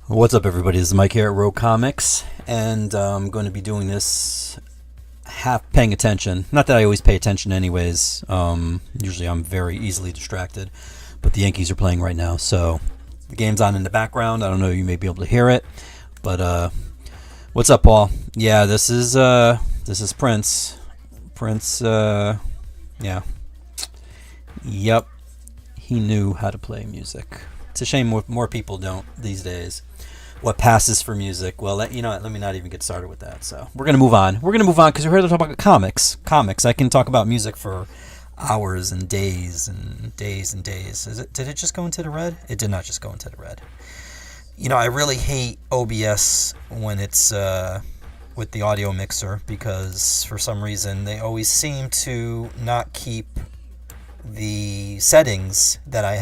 What's up, everybody? This is Mike here at Rogue Comics, and I'm going to be doing this half paying attention. Not that I always pay attention anyways. Usually I'm very easily distracted, but the Yankees are playing right now, so the game's on in the background. I don't know, you may be able to hear it, but what's up, Paul? Yeah, this is Prince. Prince, yeah. Yep. He knew how to play music. It's a shame more people don't these days. What passes for music? Well, let me not even get started with that. So we're gonna move on. Because we're here to talk about comics. I can talk about music for hours and days and days and days. Did it just go into the red? It did not just go into the red. I really hate OBS when it's with the audio mixer, because for some reason they always seem to not keep the settings that I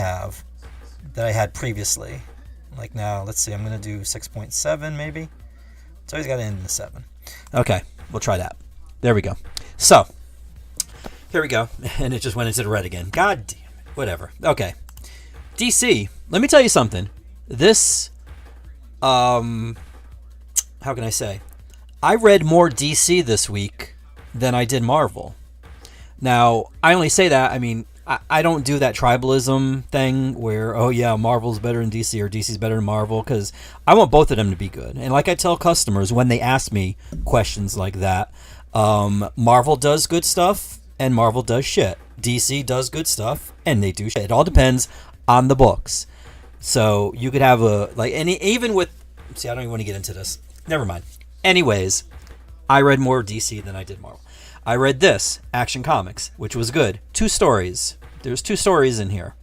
had previously. Like now, let's see, I'm going to do 6.7 maybe. It's always got to end in the 7. Okay, we'll try that. There we go. So, here we go. And it just went into the red again. God damn it. Whatever. Okay. DC, let me tell you something. This, how can I say? I read more DC this week than I did Marvel. Now, I only say that, I don't do that tribalism thing where, oh yeah, Marvel's better than DC or DC's better than Marvel, because I want both of them to be good. And like I tell customers when they ask me questions like that, Marvel does good stuff and Marvel does shit. DC does good stuff and they do shit. It all depends on the books. So you could have even with, see, I don't even want to get into this. Never mind. Anyways, I read more DC than I did Marvel. I read this, Action Comics, which was good. 2 stories. There's 2 stories in here.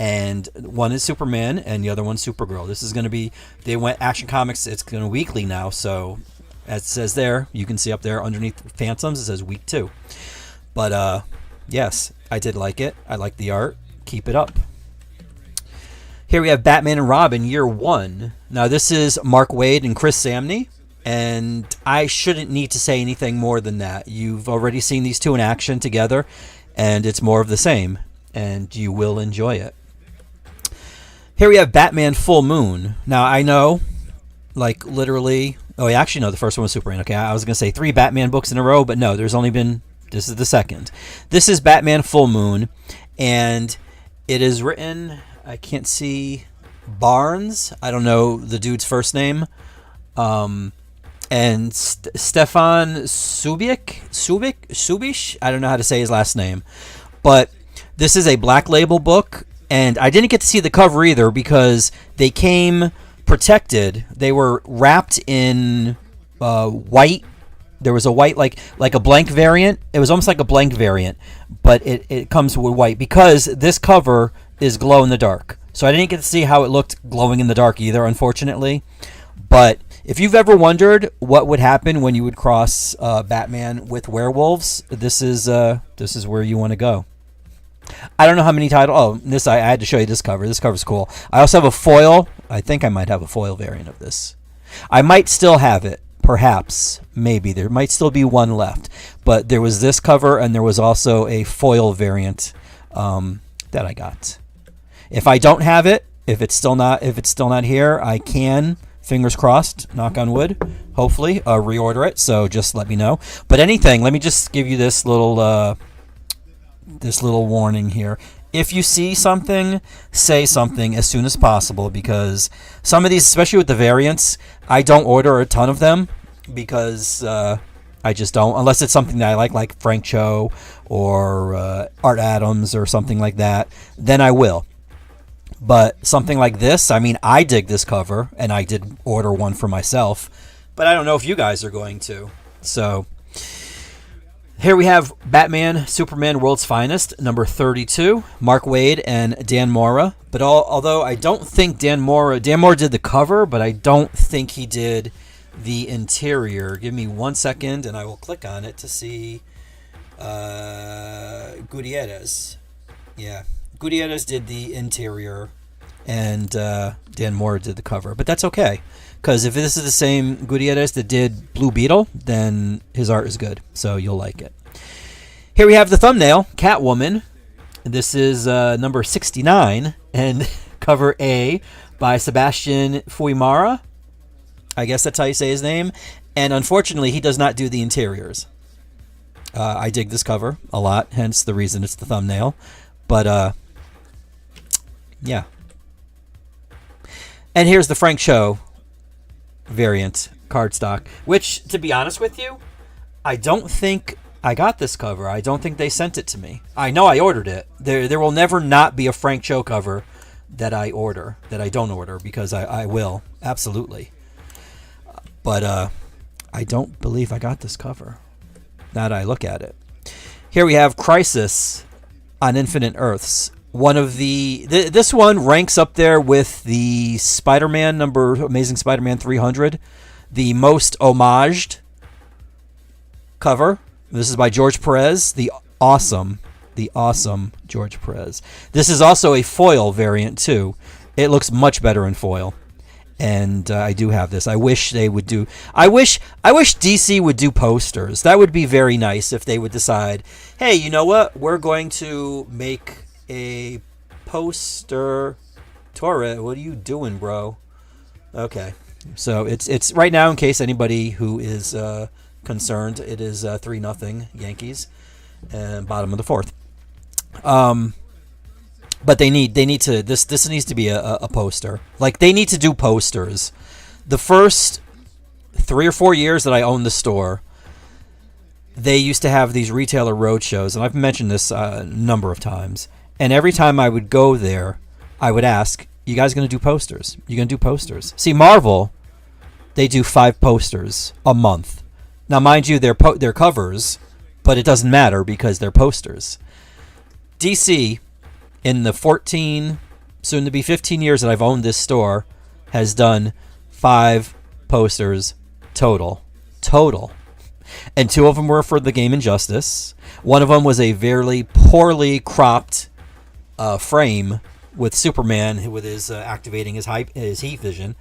And one is Superman and the other one's Supergirl. This is going to be, they went Action Comics, it's going to weekly now. So as it says there, you can see up there underneath Phantoms, it says week 2. But yes, I did like it. I like the art. Keep it up. Here we have Batman and Robin year 1. Now this is Mark Waid and Chris Samney. And I shouldn't need to say anything more than that. You've already seen these 2 in action together, and it's more of the same, and you will enjoy it. Here we have Batman Full Moon. Now, I know, literally... Oh, actually, no, the first one was Superman. Okay, I was going to say 3 Batman books in a row, but no, there's only been... This is the second. This is Batman Full Moon, and it is written... I can't see... Barnes? I don't know the dude's first name. And Stefan Subish? I don't know how to say his last name. But this is a Black Label book, and I didn't get to see the cover either because they came protected. They were wrapped in white. There was a white, like a blank variant. It was almost like a blank variant, but it comes with white because this cover is glow in the dark. So I didn't get to see how it looked glowing in the dark either, unfortunately. But if you've ever wondered what would happen when you would cross Batman with werewolves, this is where you want to go. I don't know how many titles. Oh, I had to show you this cover. This cover's cool. I also have a foil. I think I might have a foil variant of this. I might still have it. Perhaps. Maybe. There might still be one left. But there was this cover, and there was also a foil variant that I got. If I don't have it, if it's still not here, I can... Fingers crossed, knock on wood, hopefully, reorder it, so just let me know. But anything, let me just give you this little warning here. If you see something, say something as soon as possible, because some of these, especially with the variants, I don't order a ton of them, because I just don't, unless it's something that I like Frank Cho or Art Adams or something like that, then I will. But something like this, I dig this cover, and I did order one for myself, but I don't know if you guys are going to. So, here we have Batman, Superman, World's Finest, number 32, Mark Waid and Dan Mora. But although I don't think Dan Mora did the cover, but I don't think he did the interior. Give me 1 second, and I will click on it to see Gutierrez. Yeah. Gutierrez did the interior, and Dan Mora did the cover. But that's okay, because if this is the same Gutierrez that did Blue Beetle, then his art is good, so you'll like it. Here we have the thumbnail, Catwoman. This is number 69, and cover A by Sebastian Fuimara. I guess that's how you say his name. And unfortunately, he does not do the interiors. I dig this cover a lot, hence the reason it's the thumbnail. But, yeah. And here's the Frank Cho variant cardstock, which, to be honest with you, I don't think I got this cover. I don't think they sent it to me. I know I ordered it. There will never not be a Frank Cho cover that I don't order, because I will. Absolutely. But I don't believe I got this cover, now that I look at it. Here we have Crisis on Infinite Earths. One of this one ranks up there with the Spider-Man Amazing Spider-Man 300, the most homaged cover. This is by George Perez, the awesome George Perez. This is also a foil variant too. It looks much better in foil. And I do have this. I wish they would do. I wish DC would do posters. That would be very nice if they would decide, hey, you know what? We're going to make a poster. Torre, what are you doing, bro? Okay, so it's right now. In case anybody who is concerned, it is 3-0 Yankees, and bottom of the fourth. But they need to, this needs to be a poster. Like, they need to do posters. The first 3 or 4 years that I owned the store, they used to have these retailer road shows, and I've mentioned this a number of times. And every time I would go there, I would ask, you guys going to do posters? You going to do posters? See, Marvel, they do 5 posters a month. Now, mind you, they're covers, but it doesn't matter because they're posters. DC, in the 14, soon to be 15 years that I've owned this store, has done 5 posters total. And 2 of them were for the game Injustice. One of them was a very poorly cropped frame with Superman with his activating his heat vision.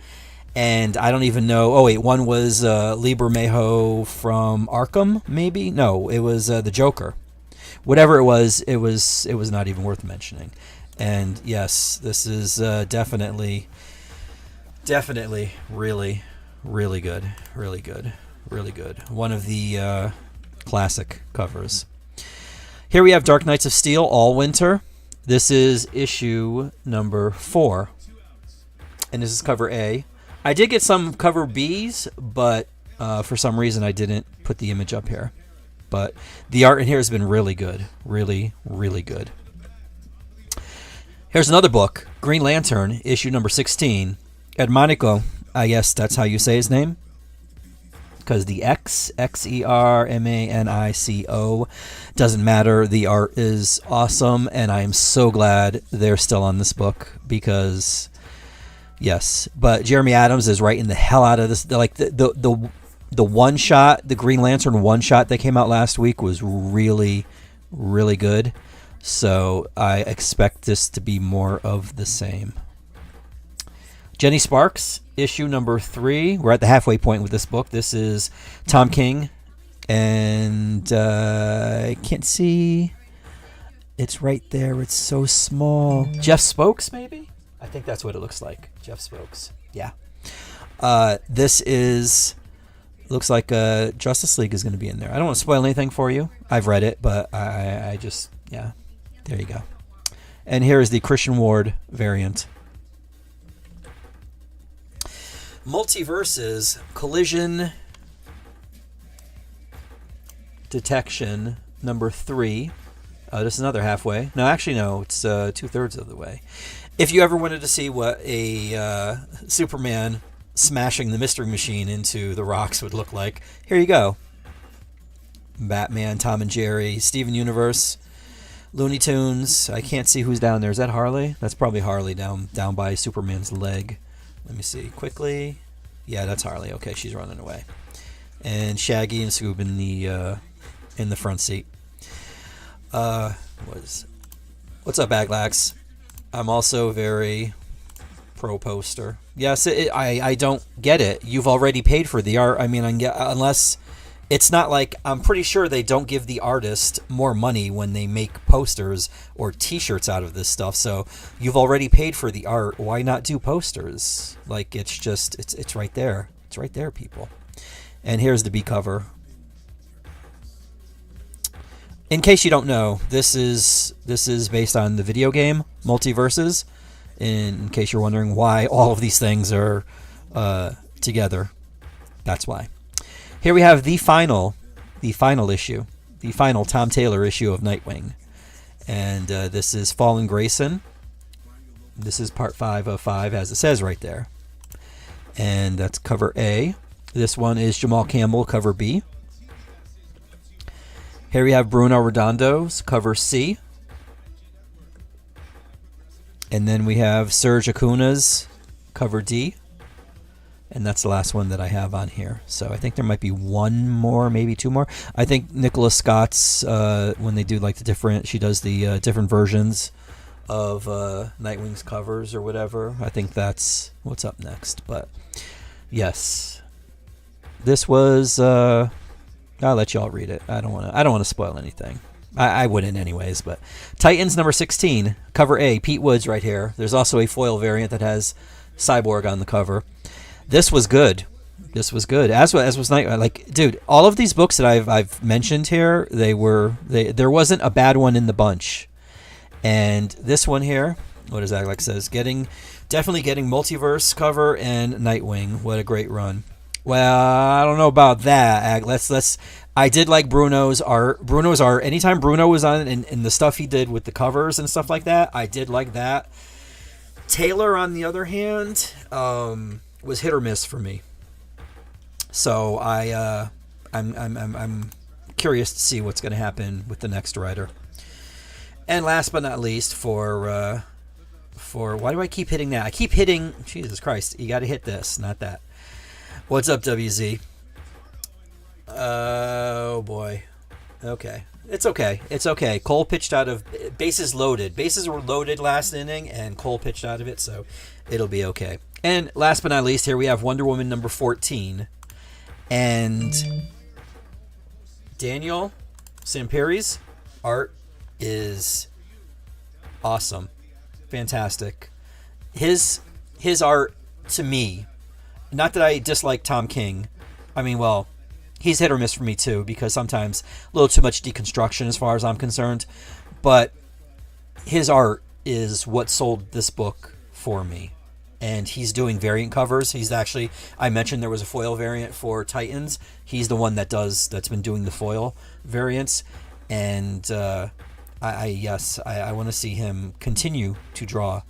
And I don't even know. Oh wait, one was Lee Bermejo from Arkham, maybe? No, it was the Joker. Whatever it was not even worth mentioning. And yes, this is definitely really, really good, really good, really good. One of the classic covers. Here we have Dark Knights of Steel All Winter. This is issue number 4, and this is cover A. I did get some cover Bs, but for some reason I didn't put the image up here. But the art in here has been really good. Really, really good. Here's another book, Green Lantern, issue number 16. Hermanico, I guess that's how you say his name. Because the Xermanico, doesn't matter. The art is awesome, and I am so glad they're still on this book because, yes. But Jeremy Adams is writing the hell out of this. Like the one shot, the Green Lantern one shot that came out last week was really, really good. So I expect this to be more of the same. Jenny Sparks, issue number 3. We're at the halfway point with this book. This is Tom King, and I can't see. It's right there. It's so small. Jeff Spokes, maybe? I think that's what it looks like. Jeff Spokes. Yeah. This is... Looks like Justice League is going to be in there. I don't want to spoil anything for you. I've read it, but I just... Yeah. There you go. And here is the Christian Ward variant. Multiverses, Collision Detection, number 3. This is another halfway. No, actually, no. It's 2/3 of the way. If you ever wanted to see what a Superman smashing the Mystery Machine into the rocks would look like, here you go. Batman, Tom and Jerry, Steven Universe, Looney Tunes. I can't see who's down there. Is that Harley? That's probably Harley down by Superman's leg. Let me see quickly. Yeah, that's Harley. Okay, she's running away. And Shaggy and Scoob in the front seat. What's up, Baglax? I'm also very pro poster. Yes, I don't get it. You've already paid for the art. I mean, unless It's not like, I'm pretty sure they don't give the artist more money when they make posters or t-shirts out of this stuff. So you've already paid for the art. Why not do posters? Like, it's just, it's right there. It's right there, people. And here's the B cover. In case you don't know, this is based on the video game Multiverses. In case you're wondering why all of these things are together, that's why. Here we have the final issue, the final Tom Taylor issue of Nightwing. And this is Fallen Grayson. This is part 5 of 5, as it says right there. And that's cover A. This one is Jamal Campbell, cover B. Here we have Bruno Redondo's cover C. And then we have Serge Acuna's cover D. And that's the last one that I have on here. So I think there might be one more, maybe two more. I think Nicola Scott's, when they do like the different, she does the different versions of Nightwing's covers or whatever. I think that's what's up next. But yes, this was. I'll let y'all read it. I don't want to spoil anything. I wouldn't anyways. But Titans number 16, cover A, Pete Woods right here. There's also a foil variant that has Cyborg on the cover. This was good. This was good. As was Night. Like, dude, all of these books that I've mentioned here, there wasn't a bad one in the bunch. And this one here, what does Aglac says? Definitely getting Multiverse cover and Nightwing. What a great run. Well, I don't know about that. I did like Bruno's art. Anytime Bruno was on and the stuff he did with the covers and stuff like that, I did like that. Taylor, on the other hand, was hit or miss for me. So I'm curious to see what's going to happen with the next writer. And last but not least, for why do I keep hitting that? I keep hitting. Jesus Christ! You got to hit this, not that. What's up, WZ? Oh boy. Okay. It's okay. It's okay. Cole pitched out of bases loaded. Bases were loaded last inning, and Cole pitched out of it, so it'll be okay. And last but not least, here we have Wonder Woman number 14. And Daniel Samperi's art is awesome. Fantastic. His art, to me, not that I dislike Tom King. I mean, well, he's hit or miss for me too, because sometimes a little too much deconstruction as far as I'm concerned. But his art is what sold this book for me. And he's doing variant covers. I mentioned there was a foil variant for Titans. He's the one that's been doing the foil variants. And I want to see him continue to draw.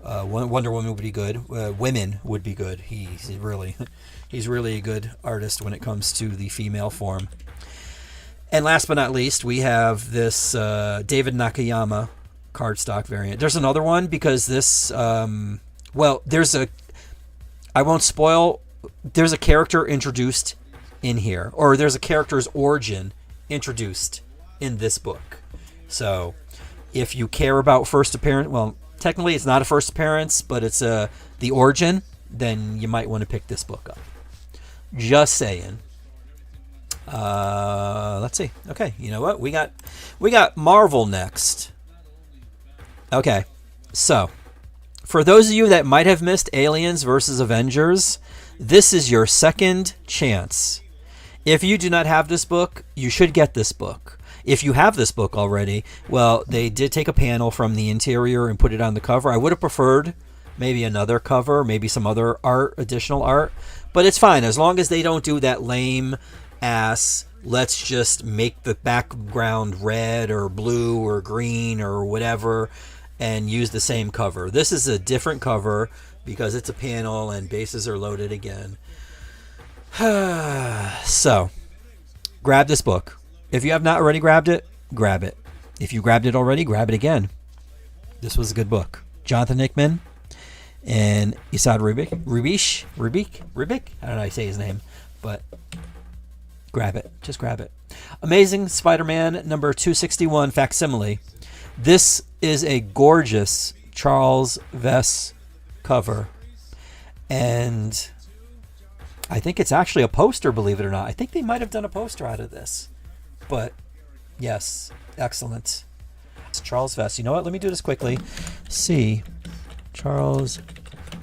Wonder Woman would be good. Women would be good. He's really a good artist when it comes to the female form. And last but not least, we have this David Nakayama cardstock variant. There's another one because this. I won't spoil. There's a character introduced in here, or there's a character's origin introduced in this book. So, if you care about first appearance, well, technically it's not a first appearance, but it's the origin, then you might want to pick this book up. Just saying. Let's see. Okay, you know what? We got Marvel next. Okay, so for those of you that might have missed Aliens versus Avengers, this is your second chance. If you do not have this book, you should get this book. If you have this book already, well, they did take a panel from the interior and put it on the cover. I would have preferred maybe another cover, maybe some other art, additional art, but it's fine as long as they don't do that lame ass, let's just make the background red or blue or green or whatever and use the same cover. This is a different cover because it's a panel and bases are loaded again. So, grab this book. If you have not already grabbed it, grab it. If you grabbed it already, grab it again. This was a good book. Jonathan Hickman and Isad Ribic. I don't know how to say his name, but grab it. Just grab it. Amazing Spider-Man number 261 facsimile. This is a gorgeous Charles Vess cover. And I think it's actually a poster, believe it or not. I think they might have done a poster out of this. But, yes, excellent. It's Charles Vess. You know what? Let me do this quickly. See, Charles,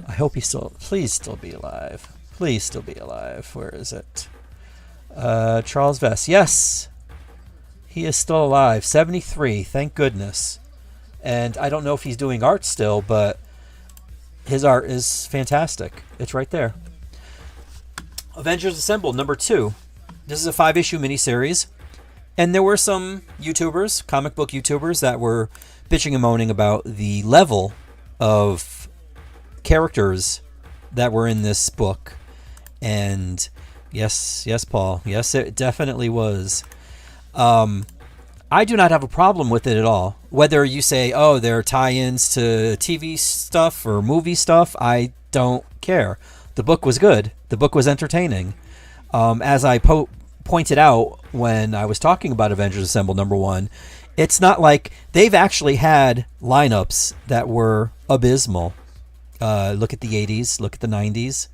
I hope he's still, please still be alive. Please still be alive. Where is it? Charles Vess. Yes, he is still alive. 73, thank goodness. And I don't know if he's doing art still, but his art is fantastic. It's right there. Avengers Assemble, number 2. This is a 5-issue miniseries. And there were some YouTubers, comic book YouTubers, that were bitching and moaning about the level of characters that were in this book. And yes, Paul. Yes, it definitely was. I do not have a problem with it at all. Whether you say, oh, they're tie-ins to TV stuff or movie stuff, I don't care. The book was good. The book was entertaining. As I pointed out when I was talking about Avengers Assemble number 1, it's not like they've actually had lineups that were abysmal. Look at the 80s. Look at the 90s.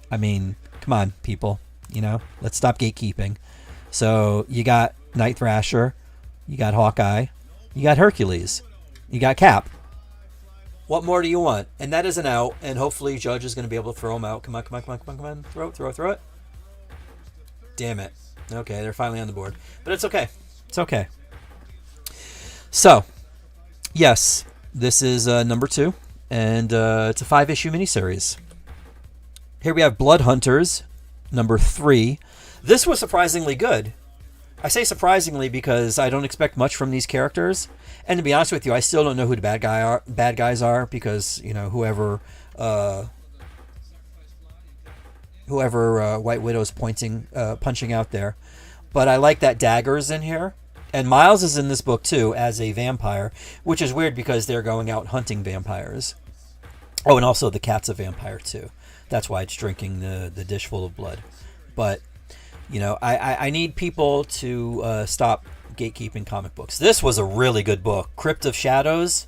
I mean, come on, people. You know, let's stop gatekeeping. So you got Night Thrasher. You got Hawkeye. You got Hercules. You got Cap. What more do you want? And that isn't out, and hopefully Judge is going to be able to throw them out. Come on. Throw it. Damn it. Okay, they're finally on the board. But it's okay. It's okay. So, yes, this is number 2, and it's a 5-issue miniseries. Here we have Blood Hunters, number 3. This was surprisingly good. I say surprisingly because I don't expect much from these characters. And to be honest with you, I still don't know who the bad guys are because, you know, whoever White Widow's punching out there. But I like that Dagger's in here. And Miles is in this book too as a vampire, which is weird because they're going out hunting vampires. Oh, and also the cat's a vampire too. That's why it's drinking the dish full of blood. But, you know, I need people to stop gatekeeping comic books. This was a really good book. Crypt of Shadows.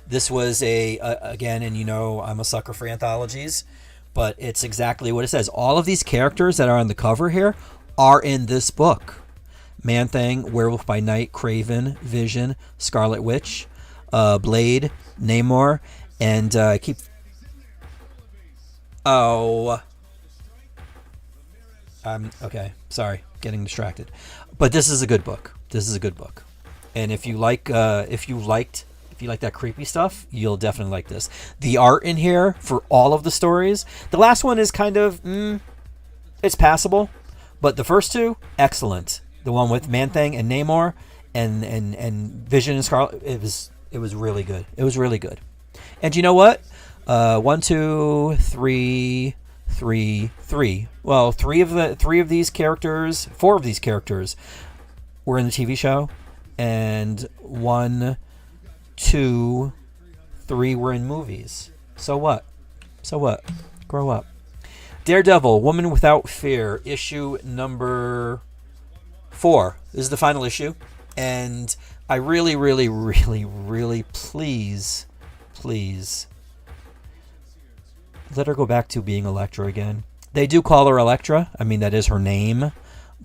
This was again, and you know I'm a sucker for anthologies, but it's exactly what it says. All of these characters that are on the cover here are in this book. Man-Thing, Werewolf by Night, Kraven, Vision, Scarlet Witch, Blade, Namor, and okay, sorry, getting distracted. But this is a good book. This is a good book. And if you like that creepy stuff, you'll definitely like this. The art in here for all of the stories. The last one is kind of it's passable, but the first 2, excellent. The one with Man-Thing and Namor and Vision and Scarlet, it was really good. It was really good. And you know what? 1, 2, 3. Well, 4 of these characters were in the TV show, and 1, 2, 3 were in movies. So what? Grow up. Daredevil, Woman Without Fear, issue number 4. This is the final issue, and I really please let her go back to being Elektra again. They do call her Elektra. I mean, that is her name.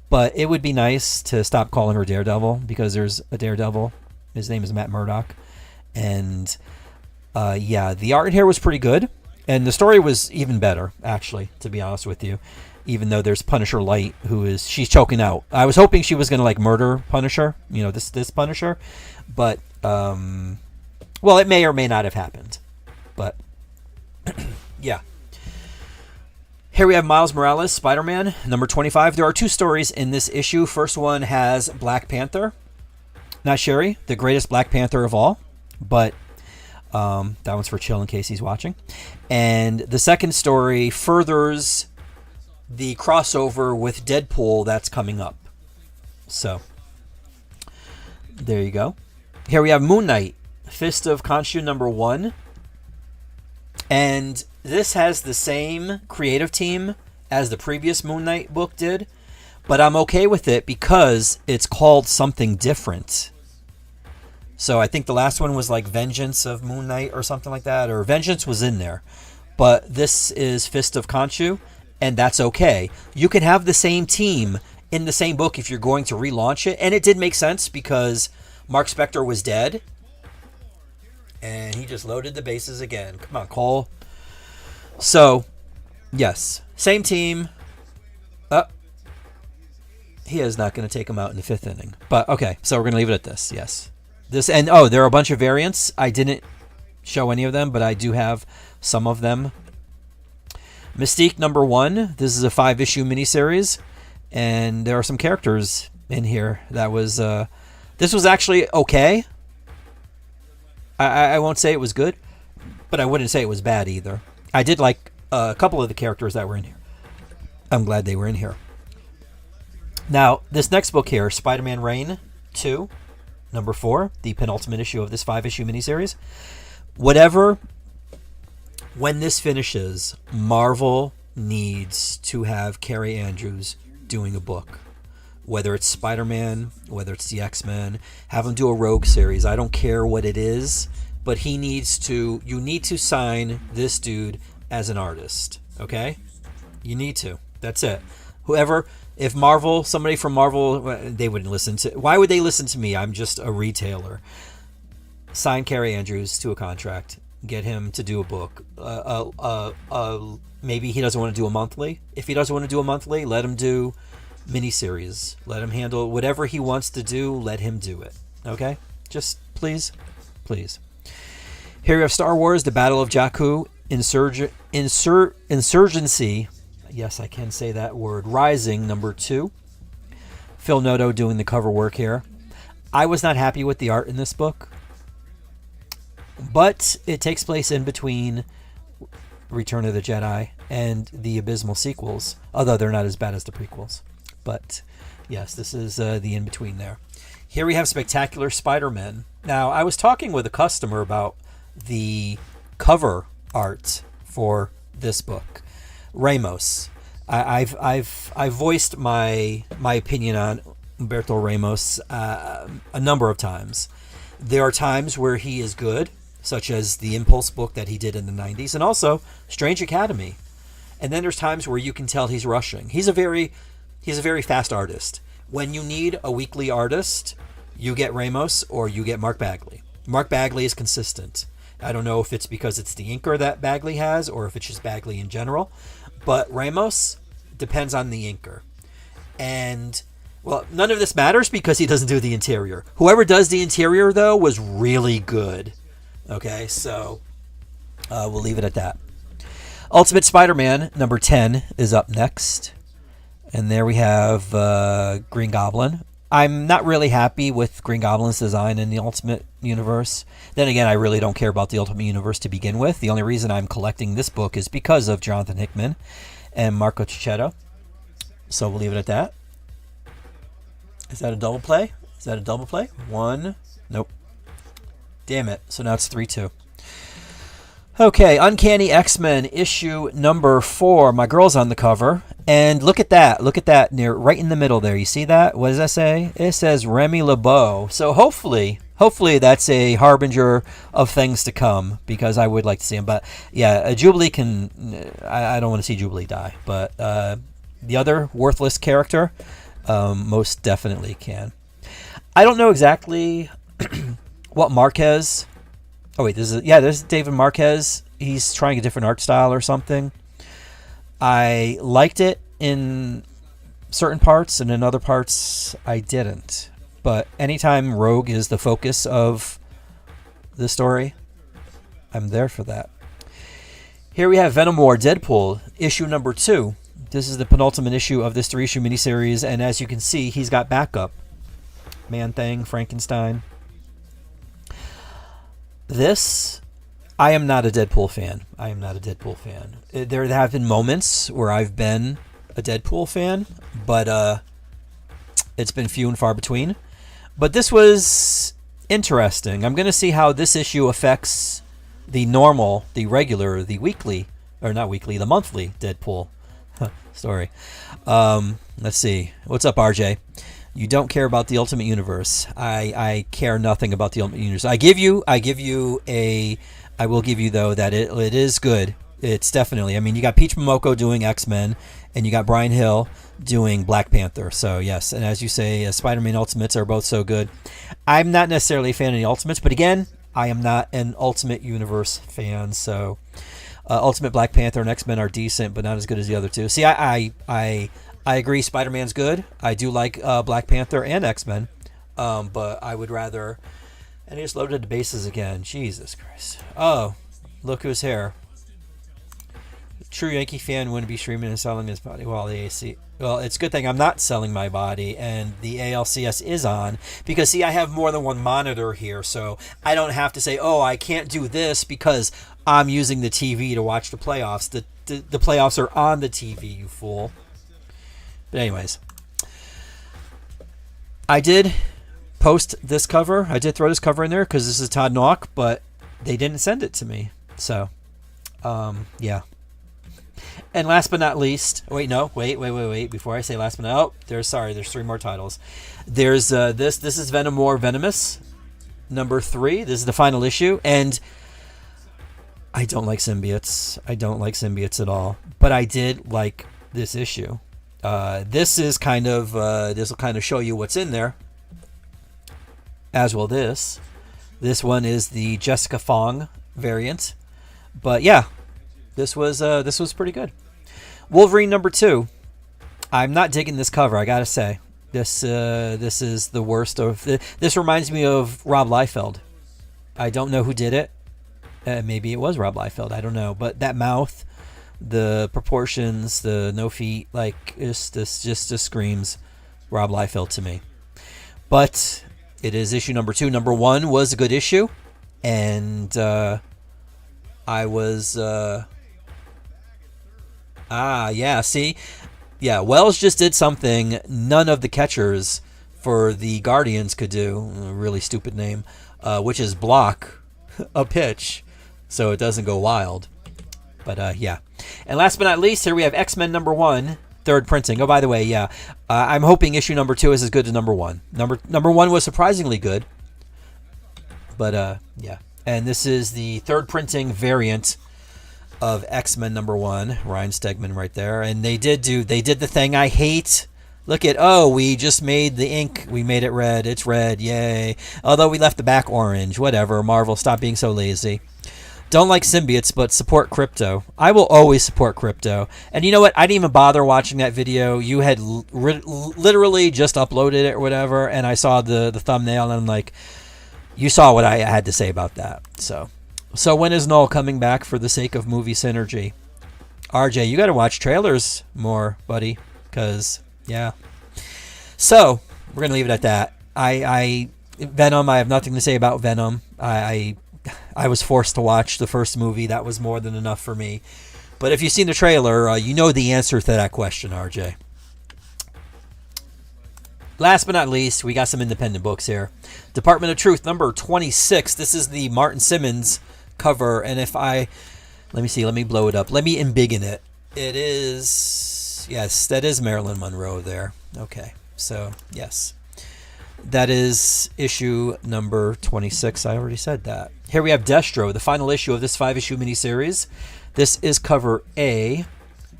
But it would be nice to stop calling her Daredevil because there's a Daredevil. His name is Matt Murdock. And, the art in here was pretty good. And the story was even better, actually, to be honest with you. Even though there's Punisher Light, she's choking out. I was hoping she was going to, murder Punisher. You know, this Punisher. But, well, it may or may not have happened. But... yeah. Here we have Miles Morales, Spider-Man, number 25. There are 2 stories in this issue. First one has Black Panther. Not Sherry, the greatest Black Panther of all, but that one's for Chill in case he's watching. And the second story furthers the crossover with Deadpool that's coming up. So, there you go. Here we have Moon Knight, Fist of Khonshu, number 1. And this has the same creative team as the previous Moon Knight book did, but I'm okay with it because it's called something different. So I think the last one was like Vengeance of Moon Knight or something like that, or Vengeance was in there. But this is Fist of Khonshu, and that's okay. You can have the same team in the same book if you're going to relaunch it, and it did make sense because Mark Spector was dead, and he just loaded the bases again. Come on, Cole. So, yes, same team. He is not going to take him out in the 5th inning. But, okay, so we're going to leave it at this, yes. And there are a bunch of variants. I didn't show any of them, but I do have some of them. Mystique #1. This is a 5-issue miniseries, and there are some characters in here that was... this was actually okay. I won't say it was good, but I wouldn't say it was bad either. I did like a couple of the characters that were in here. I'm glad they were in here. Now, this next book here, Spider-Man Reign 2, #4, the penultimate issue of this 5-issue miniseries. When this finishes, Marvel needs to have Carrie Andrews doing a book. Whether it's Spider-Man, whether it's the X-Men, have him do a Rogue series. I don't care what it is, but you need to sign this dude as an artist, okay? You need to. That's it. If somebody from Marvel, they wouldn't listen to... Why would they listen to me? I'm just a retailer. Sign Carrie Andrews to a contract. Get him to do a book. Maybe he doesn't want to do a monthly. If he doesn't want to do a monthly, let him do miniseries. Let him handle whatever he wants to do. Let him do it. Okay? Just please. Please. Here we have Star Wars, The Battle of Jakku, Insurgency. Yes, I can say that word. Rising, #2. Phil Noto doing the cover work here. I was not happy with the art in this book, but it takes place in between Return of the Jedi and the abysmal sequels, although they're not as bad as the prequels. But yes, this is the in-between there. Here we have Spectacular Spider-Man. Now, I was talking with a customer about the cover art for this book. Ramos. I've voiced my opinion on Humberto Ramos a number of times. There are times where he is good, such as the Impulse book that he did in the 90s, and also Strange Academy. And then there's times where you can tell he's rushing. He's a very fast artist. When you need a weekly artist, you get Ramos or you get Mark Bagley. Mark Bagley is consistent. I don't know if it's because it's the inker that Bagley has or if it's just Bagley in general. But Ramos depends on the inker. And, well, none of this matters because he doesn't do the interior. Whoever does the interior, though, was really good. Okay, so we'll leave it at that. Ultimate Spider-Man, #10, is up next. And there we have Green Goblin. I'm not really happy with Green Goblin's design in the Ultimate Universe. Then again, I really don't care about the Ultimate Universe to begin with. The only reason I'm collecting this book is because of Jonathan Hickman and Marco Cicchetto. So we'll leave it at that. Is that a double play? One. Nope. Damn it. So now it's 3-2. Okay, Uncanny X-Men issue #4. My girl's on the cover. And look at that. Look at that near right in the middle there. You see that? What does that say? It says Remy LeBeau. So hopefully that's a harbinger of things to come because I would like to see him. But yeah, Jubilee can... I don't want to see Jubilee die. But the other worthless character most definitely can. I don't know exactly what Marquez... Oh, wait, there's David Marquez. He's trying a different art style or something. I liked it in certain parts, and in other parts, I didn't. But anytime Rogue is the focus of the story, I'm there for that. Here we have Venom War Deadpool, issue #2. This is the penultimate issue of this 3-issue miniseries, and as you can see, he's got backup. Man-Thing, Frankenstein. This, I am not a Deadpool fan. There have been moments where I've been a Deadpool fan, but it's been few and far between. But this was interesting. I'm going to see how this issue affects the normal, the regular, the weekly, or not weekly, the monthly Deadpool story. Let's see. What's up, RJ? You don't care about the Ultimate Universe. I care nothing about the Ultimate Universe. I will give you though that it is good. It's definitely. I mean, you got Peach Momoko doing X-Men, and you got Brian Hill doing Black Panther. So yes, and as you say, Spider-Man Ultimates are both so good. I'm not necessarily a fan of the Ultimates, but again, I am not an Ultimate Universe fan. So Ultimate Black Panther and X-Men are decent, but not as good as the other two. See, I agree. Spider-Man's good. I do like Black Panther and X-Men, but I would rather. And he just loaded the bases again. Jesus Christ. Oh, look who's here. True Yankee fan wouldn't be streaming and selling his body while the AC. Well, it's a good thing I'm not selling my body and the ALCS is on, because see, I have more than one monitor here, so I don't have to say, oh, I can't do this because I'm using the TV to watch the playoffs. The playoffs are on the TV, you fool. But anyways, I did post this cover. I did throw this cover in there because this is Todd Nauck, but they didn't send it to me. So, yeah. And last but not least, wait. Before I say last but not, there's 3 more titles. There's this is Venom War Venomous, number 3. This is the final issue, and I don't like symbiotes. I don't like symbiotes at all, but I did like this issue. This will kind of show you what's in there, as will this. This one is the Jessica Fong variant, but yeah. This was pretty good. Wolverine number 2. I'm not digging this cover, I gotta say. This is the worst of. This reminds me of Rob Liefeld. I don't know who did it. Maybe it was Rob Liefeld. I don't know. But that mouth, the proportions, the no feet, like this just screams Rob Liefeld to me. But it is issue number 2. Number 1 was a good issue, and I was. Wells just did something none of the catchers for the Guardians could do. A really stupid name, which is block a pitch so it doesn't go wild. But yeah. And last but not least, here we have X-Men number 1, 3rd printing. Oh, by the way, yeah, I'm hoping issue number 2 is as good as number 1. Number 1 was surprisingly good. But yeah. And this is the 3rd printing variant of X-Men number 1, Ryan Stegman right there. And they did the thing I hate. Look at, we just made the ink, we made it red, it's red, yay. Although we left the back orange, whatever. Marvel, stop being so lazy. Don't like symbiotes, but support crypto. I will always support crypto. And you know what? I didn't even bother watching that video. You had literally just uploaded it or whatever, and I saw the thumbnail, and I'm like, you saw what I had to say about that. So when is Null coming back for the sake of movie synergy? RJ, you got to watch trailers more, buddy, because, yeah. So, we're going to leave it at that. Venom, I have nothing to say about Venom. I was forced to watch the first movie. That was more than enough for me. But if you've seen the trailer, you know the answer to that question, RJ. Last but not least, we got some independent books here. Department of Truth, number 26. This is the Martin Simmons cover, and let me blow it up. Let me embiggen it. It is, yes, that is Marilyn Monroe there. Okay, so yes, that is issue number 26. I already said that. Here we have Destro, the final issue of this 5-issue miniseries. This is cover A.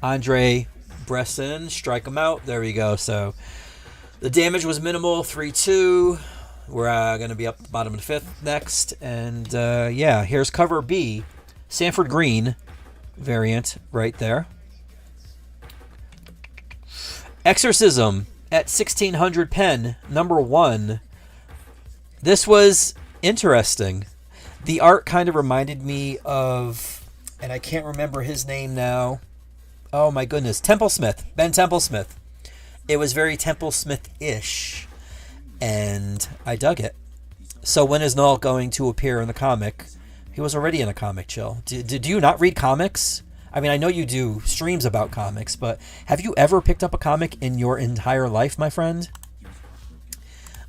Andre Bresson, strike him out. There we go. So the damage was minimal, 3-2. We're going to be up the bottom of the 5th next. And, yeah, here's cover B. Sanford Green variant right there. Exorcism at 1600 pen, number 1. This was interesting. The art kind of reminded me of, and I can't remember his name now. Oh, my goodness. Templesmith. Ben Templesmith. It was very Templesmith-ish. And I dug it. So when is Null going to appear in the comic? He was already in a comic, Chill. Did you not read comics? I mean, I know you do streams about comics, but have you ever picked up a comic in your entire life, my friend?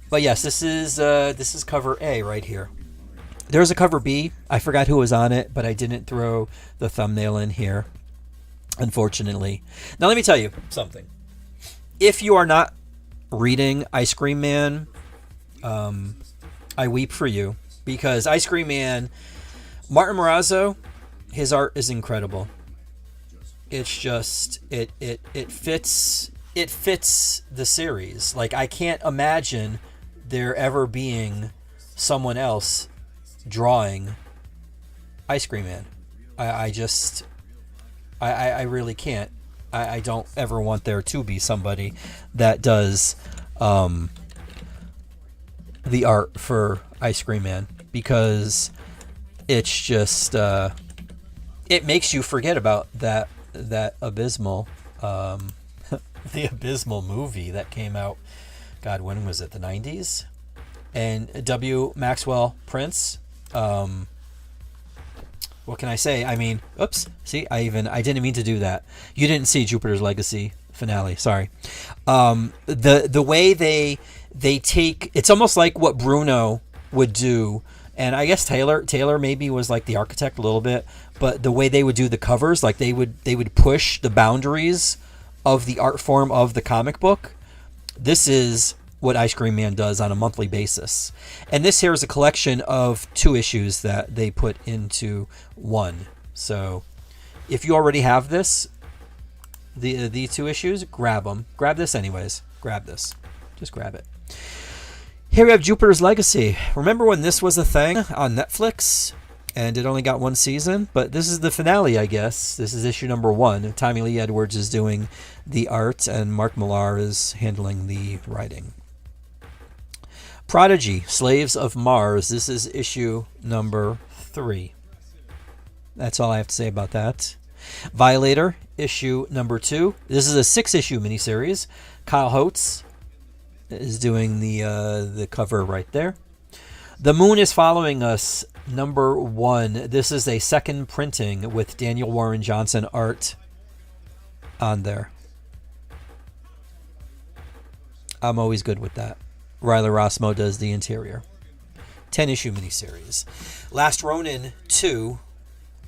But yes, this is cover A right here. There's a cover B. I forgot who was on it, but I didn't throw the thumbnail in here, unfortunately. Now let me tell you something. If you are not reading Ice Cream Man, I weep for you, because Ice Cream Man, Martin Morazzo, his art is incredible. It's just it fits the series. Like, I can't imagine there ever being someone else drawing Ice Cream Man. I just I really can't. I don't ever want there to be somebody that does the art for Ice Cream Man, because it's just it makes you forget about that abysmal the abysmal movie that came out. God, when was it? The 90s? And W. Maxwell Prince. What can I say? I mean, oops. See, I didn't mean to do that. You didn't see Jupiter's Legacy finale. Sorry. The way they take, it's almost like what Bruno would do, and I guess Taylor maybe was like the architect a little bit, but the way they would do the covers, like they would push the boundaries of the art form of the comic book. This is what Ice Cream Man does on a monthly basis. And this here is a collection of 2 issues that they put into one. So if you already have this, the 2 issues, grab them. Grab this anyways. Grab this. Just grab it. Here we have Jupiter's Legacy. Remember when this was a thing on Netflix? And it only got 1 season, but this is the finale, I guess. This is issue number 1. Tommy Lee Edwards is doing the art, and Mark Millar is handling the writing. Prodigy, Slaves of Mars. This is issue number 3. That's all I have to say about that. Violator, issue number 2. This is a 6-issue miniseries. Kyle Holtz is doing the cover right there. The Moon is Following Us, number 1. This is a second printing with Daniel Warren Johnson art on there. I'm always good with that. Riley Rossmo does the interior. 10-issue miniseries. Last Ronin 2,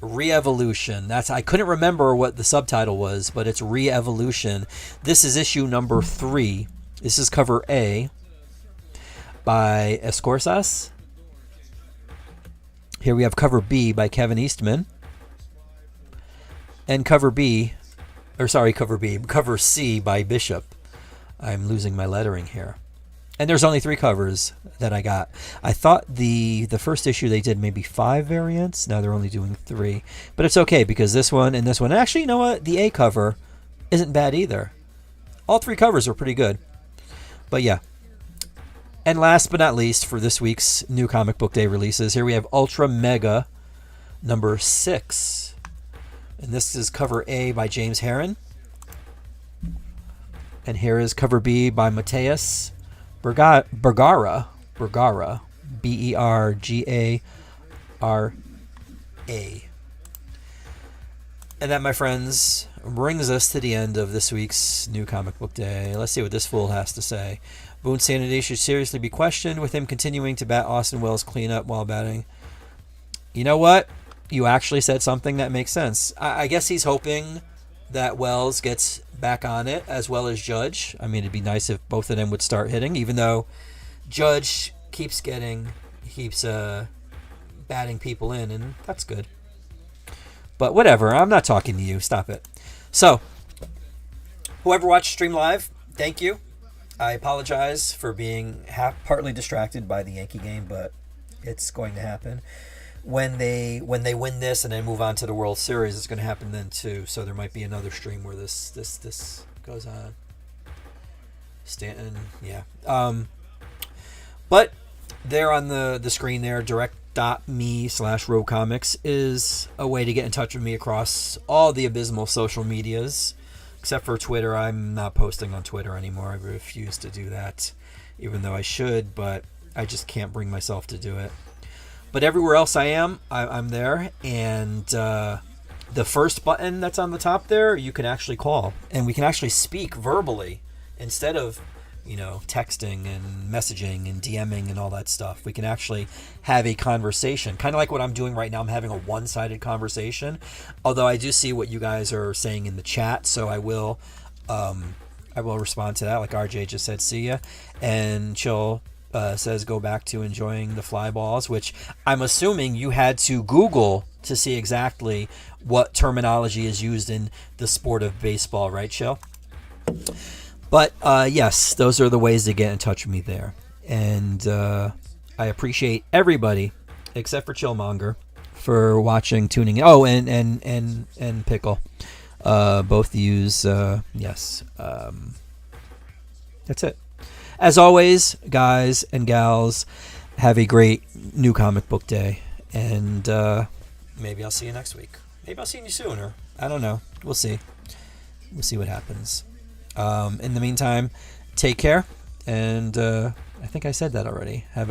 Re-Evolution. I couldn't remember what the subtitle was, but it's Re-Evolution. This is issue number 3. This is cover A by Escorsas. Here we have cover B by Kevin Eastman. And cover C by Bishop. I'm losing my lettering here. And there's only 3 covers that I got. I thought the first issue they did maybe 5 variants. Now they're only doing 3. But it's okay, because this one and this one. Actually, you know what? The A cover isn't bad either. All 3 covers are pretty good. But yeah. And last but not least, for this week's new comic book day releases, here we have Ultra Mega number 6. And this is cover A by James Herron. And here is cover B by Mateus Bergara. Bergara. And that, my friends, brings us to the end of this week's new comic book day. Let's see what this fool has to say. Boone's sanity should seriously be questioned, with him continuing to bat Austin Wells cleanup while batting. You know what? You actually said something that makes sense. I guess he's hoping that Wells gets back on it, as well as Judge. I mean, it'd be nice if both of them would start hitting, even though Judge keeps batting people in, and that's good. But whatever, I'm not talking to you. Stop it. So, whoever watched Stream Live, thank you. I apologize for being partly distracted by the Yankee game, but it's going to happen. When they win this and then move on to the World Series, it's going to happen then too. So there might be another stream where this goes on. Stanton, yeah. But there on the screen there, direct.me/RoComics is a way to get in touch with me across all the abysmal social medias. Except for Twitter. I'm not posting on Twitter anymore. I refuse to do that, even though I should, but I just can't bring myself to do it. But everywhere else I'm there. And the first button that's on the top there, you can actually call. And we can actually speak verbally instead of, texting and messaging and DMing and all that stuff. We can actually have a conversation. Kind of like what I'm doing right now. I'm having a one-sided conversation. Although I do see what you guys are saying in the chat, so I will respond to that. Like RJ just said, see ya. And Chill says go back to enjoying the fly balls, which I'm assuming you had to Google to see exactly what terminology is used in the sport of baseball, right, Shell? But yes, those are the ways to get in touch with me there. And I appreciate everybody except for Chillmonger for watching, tuning in. Oh, and Pickle. Both use yes. That's it. As always, guys and gals, have a great new comic book day. And maybe I'll see you next week. Maybe I'll see you sooner. I don't know. We'll see. We'll see what happens. In the meantime, take care. And I think I said that already. Have a